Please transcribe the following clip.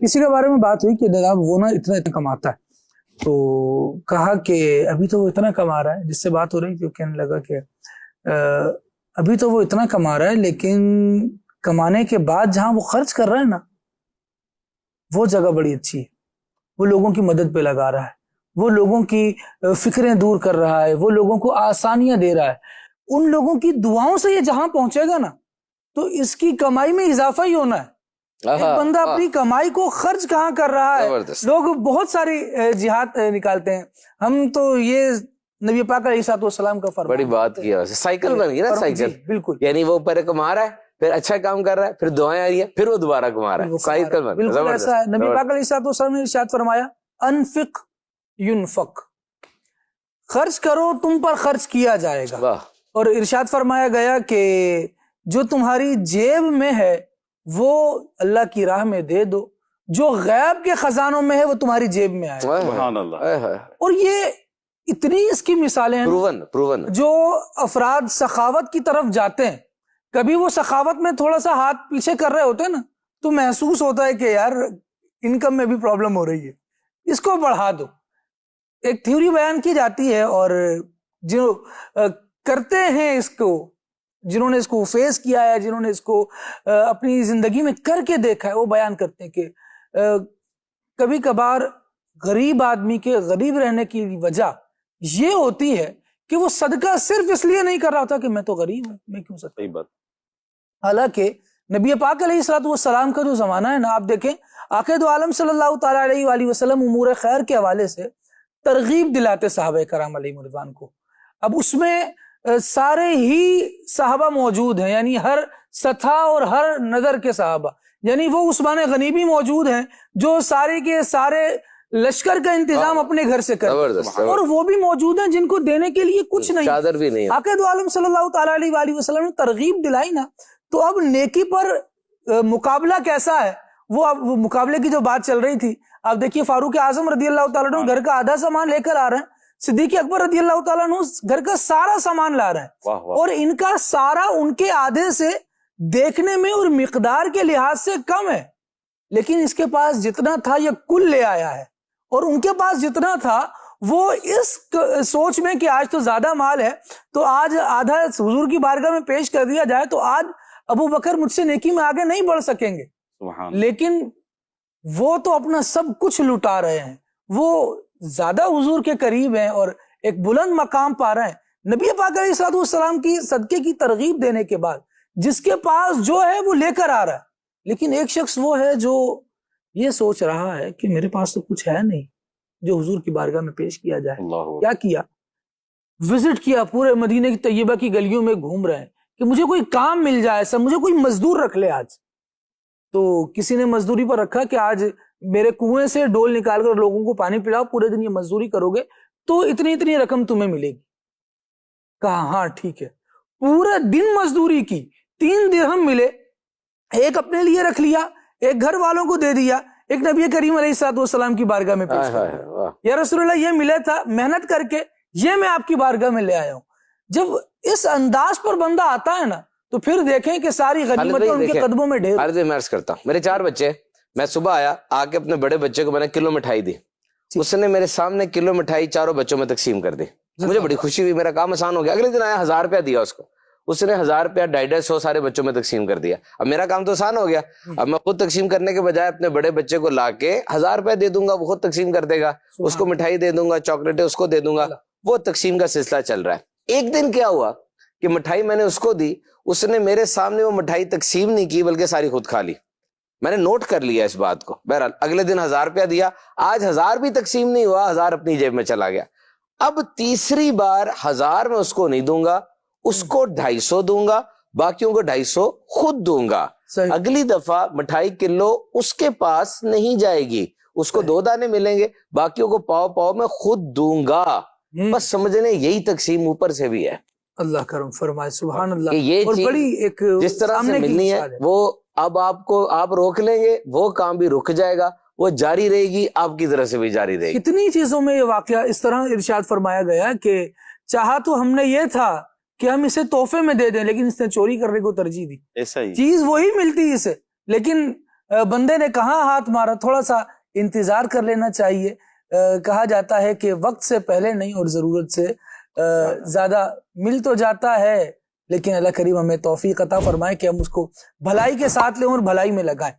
کسی کے بارے میں بات ہوئی کہ جناب وہ نا اتنا کماتا ہے، تو کہا کہ ابھی تو وہ اتنا کما رہا ہے، جس سے بات ہو رہی تھی وہ کہنے لگا کہ ابھی تو وہ اتنا کما رہا ہے لیکن کمانے کے بعد جہاں وہ خرچ کر رہا ہے نا وہ جگہ بڑی اچھی ہے، وہ لوگوں کی مدد پہ لگا رہا ہے، وہ لوگوں کی فکریں دور کر رہا ہے، وہ لوگوں کو آسانیاں دے رہا ہے، ان لوگوں کی دعاؤں سے یہ جہاں پہنچے گا نا تو اس کی کمائی میں اضافہ ہی ہونا ہے۔ ایک بندہ اپنی کمائی کو خرچ کہاں کر رہا ہے؟ لوگ بہت ساری جہاد نکالتے ہیں، ہم تو یہ نبی پاک علیہ السلام کا فرمان بڑی بات کیا، سائیکل بن گئی نا سائیکل، بالکل، یعنی وہ پہلے کما رہا ہے، پھر اچھا کام کر رہا ہے، پھر دعائیں آ رہی ہیں، پھر وہ دوبارہ کما رہا ہے، سائیکل بن گئی۔ بالکل ایسا ہے۔ نبی پاک علیہ السلام نے ارشاد فرمایا انفق ینفق، خرچ کرو تم پر خرچ کیا جائے گا، اور ارشاد فرمایا گیا کہ جو تمہاری جیب میں ہے وہ اللہ کی راہ میں دے دو، جو غیب کے خزانوں میں ہے وہ تمہاری جیب میں آئے۔ سبحان اللہ۔ اور یہ اتنی اس کی مثالیں ہیں، جو افراد سخاوت کی طرف جاتے ہیں، کبھی وہ سخاوت میں تھوڑا سا ہاتھ پیچھے کر رہے ہوتے ہیں نا تو محسوس ہوتا ہے کہ یار انکم میں بھی پرابلم ہو رہی ہے، اس کو بڑھا دو۔ ایک تھیوری بیان کی جاتی ہے اور جو کرتے ہیں اس کو، جنہوں نے اس کو فیس کیا ہے، جنہوں نے اس کو اپنی زندگی میں کر کے دیکھا ہے، وہ بیان کرتے ہیں کہ کبھی کبھار غریب آدمی کے غریب رہنے کی وجہ یہ ہوتی ہے کہ وہ صدقہ صرف اس لیے نہیں کر رہا ہوتا کہ میں تو غریب ہوں، میں کیوں صدقہ۔ صحیح بات۔ حالانکہ نبی پاک علیہ السلام کا جو زمانہ ہے نا، آپ دیکھیں آقا دو عالم صلی اللہ تعالیٰ علیہ وآلہ وسلم امور خیر کے حوالے سے ترغیب دلاتے صحابہ کرام علیہ رضوان کو۔ اب اس میں سارے ہی صحابہ موجود ہیں، یعنی ہر سطح اور ہر نظر کے صحابہ، یعنی وہ عثمان غنی بھی موجود ہیں جو سارے کے سارے لشکر کا انتظام اپنے گھر سے کرتے ہیں، اور وہ بھی موجود ہیں جن کو دینے کے لیے کچھ نہیں، چادر بھی نہیں۔ آقا دو عالم صلی اللہ تعالیٰ علیہ وآلہ وسلم نے ترغیب دلائی نا، تو اب نیکی پر مقابلہ کیسا ہے، وہ اب مقابلے کی جو بات چل رہی تھی، آپ دیکھیے فاروق اعظم رضی اللہ تعالیٰ عنہ گھر کا آدھا سامان لے کر آ رہے ہیں، صدیق اکبر رضی اللہ تعالیٰ عنہ گھر کا سارا سامان لا رہے ہیں، اور ان کا سارا ان کے آدھے سے دیکھنے میں اور مقدار کے لحاظ سے کم ہے، لیکن اس کے پاس جتنا تھا یہ کل لے آیا ہے، اور ان کے پاس جتنا تھا وہ اس سوچ میں کہ آج تو زیادہ مال ہے تو آج آدھا حضور کی بارگاہ میں پیش کر دیا جائے تو آج ابو بکر مجھ سے نیکی میں آگے نہیں بڑھ سکیں گے، لیکن وہ تو اپنا سب کچھ لٹا رہے ہیں، وہ زیادہ حضور کے قریب ہیں اور ایک بلند مقام پا رہے ہیں۔ نبی پاک علیہ السلام کی صدقے کی ترغیب دینے کے بعد جس کے پاس جو ہے وہ لے کر آ رہا ہے، لیکن ایک شخص وہ ہے جو یہ سوچ رہا ہے کہ میرے پاس تو کچھ ہے نہیں جو حضور کی بارگاہ میں پیش کیا جائے۔ کیا کیا؟ وزٹ کیا، پورے مدینہ کی طیبہ کی گلیوں میں گھوم رہے ہیں کہ مجھے کوئی کام مل جائے، سب مجھے کوئی مزدور رکھ لے آج۔ تو کسی نے مزدوری پر رکھا کہ آج میرے کنویں سے ڈول نکال کر لوگوں کو پانی پلاؤ، پورے دن یہ مزدوری کرو گے تو اتنی اتنی رقم تمہیں ملے گی۔ کہا ہاں ٹھیک ہے، پورا دن مزدوری کی، 3 درہم ملے، ایک اپنے لیے رکھ لیا، ایک گھر والوں کو دے دیا، ایک نبی کریم علیہ السلام کی بارگاہ میں پیش کر دیا، یا رسول اللہ یہ ملا تھا محنت کر کے، یہ میں آپ کی بارگاہ میں لے آیا ہوں۔ جب اس انداز پر بندہ آتا ہے نا تو پھر دیکھیں کہ ساری غنیمتیں ان کے قدموں میں ڈھیر۔ میں عرض کرتا ہوں، میرے 4 بچے، میں صبح آیا، آ کے اپنے بڑے بچے کو میں نے کلو مٹھائی دی، اس نے میرے سامنے کلو مٹھائی 4 بچوں میں تقسیم کر دی، مجھے بڑی خوشی ہوئی، میرا کام آسان ہو گیا۔ اگلے دن آیا 1000 روپیہ دیا اس کو، اس نے 1000 روپیہ 250 سارے بچوں میں تقسیم کر دیا۔ اب میرا کام تو آسان ہو گیا، اب میں خود تقسیم کرنے کے بجائے اپنے بڑے بچے کو لا کے 1000 روپیہ دے دوں گا، وہ خود تقسیم کر دے گا، اس کو مٹھائی دے دوں گا، چاکلیٹیں اس کو دے دوں گا، وہ تقسیم کا سلسلہ چل رہا ہے۔ ایک دن کیا ہوا کہ مٹھائی میں نے اس کو دی، اس نے میرے سامنے وہ مٹھائی تقسیم نہیں کی بلکہ ساری خود کھا لی، میں نے نوٹ کر لیا اس بات کو۔ بہرحال اگلے دن 1000 روپیہ دیا، آج 1000 بھی تقسیم نہیں ہوا، 1000 اپنی جیب میں چلا گیا۔ اب تیسری بار 1000 میں اس کو نہیں دوں گا، اس کو 250 دوں گا، باقیوں کو 250 خود دوں گا۔ اگلی دفعہ مٹھائی کلو اس کے پاس نہیں جائے گی، اس کو 2 دانے ملیں گے، باقیوں کو پاؤ پاؤ میں خود دوں گا۔ بس سمجھنے یہی تقسیم اوپر سے بھی ہے۔ اللہ کرم فرمائے، سبحان اللہ۔ یہ اور بڑی ایک جس طرح سے ملنی ہے وہ اب آپ روک لیں گے وہ کام بھی رک جائے گا، وہ جاری رہے گی، آپ کی طرف سے بھی جاری رہے گی۔ کتنی چیزوں میں یہ واقعہ اس طرح ارشاد فرمایا گیا کہ چاہا تو ہم نے یہ تھا کہ ہم اسے تحفے میں دے دیں، لیکن اس نے چوری کرنے کو ترجیح دی۔ چیز وہی ملتی اسے، لیکن بندے نے کہاں ہاتھ مارا, تھوڑا سا انتظار کر لینا چاہیے. کہا جاتا ہے کہ وقت سے پہلے نہیں اور ضرورت سے زیادہ مل تو جاتا ہے, لیکن اللہ کریم ہمیں توفیق عطا فرمائے کہ ہم اس کو بھلائی کے ساتھ لیں اور بھلائی میں لگائیں.